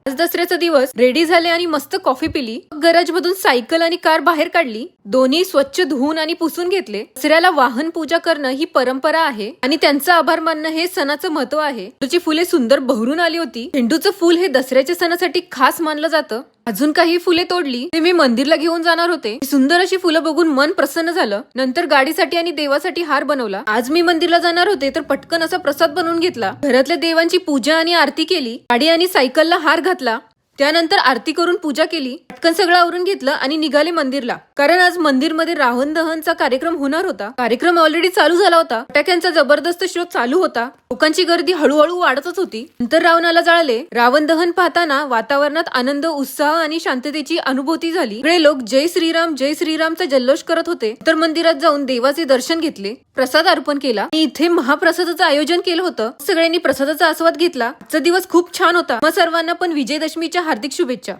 आज दसऱ्याचा दिवस. रेडी झाले आणि मस्त कॉफी पिली. गॅरेज मधून सायकल आणि कार बाहेर काढली. दोन्ही स्वच्छ धुवून आणि पुसून घेतले. दसऱ्याला वाहन पूजा करणं ही परंपरा आहे आणि त्यांचं आभार मानणं हे सणाचं महत्व आहे. झेंडूची फुले सुंदर बहरून आली होती. झेंडूचं फुल हे दसऱ्याच्या सणासाठी खास मानलं जातं. अजून काही फुले तोडली ते मी मंदिरला घेऊन जाणार होते. सुंदर अशी फुलं बघून मन प्रसन्न झालं. नंतर गाडीसाठी आणि देवासाठी हार बनवला. आज मी मंदिरला जाणार होते तर पटकन असा प्रसाद बनवून घेतला. घरातल्या देवांची पूजा आणि आरती केली. गाडी आणि सायकलला हार घातला. त्यानंतर आरती करून पूजा केली. पटकन सगळं आवरून घेतलं आणि निघाले मंदिरला. कारण आज मंदिरमध्ये रावण दहनचा कार्यक्रम होणार होता. कार्यक्रम ऑलरेडी चालू झाला होता. फटाक्यांचा जबरदस्त शो चालू होता. लोकांची गर्दी हळूहळू वाढतच होती. नंतर रावणाला जाळले. रावण दहन पाहताना वातावरणात आनंद, उत्साह आणि शांततेची अनुभूती झाली. सगळे लोक जय श्रीरामचा जल्लोष करत होते. तर मंदिरात जाऊन देवाचे दर्शन घेतले, प्रसाद अर्पण केला आणि इथे महाप्रसादाचं आयोजन केलं होतं. सगळ्यांनी प्रसादाचा आस्वाद घेतला. आजचा दिवस खूप छान होता. मग सर्वांना पण विजयदशमीच्या हार्दिक शुभेच्छा.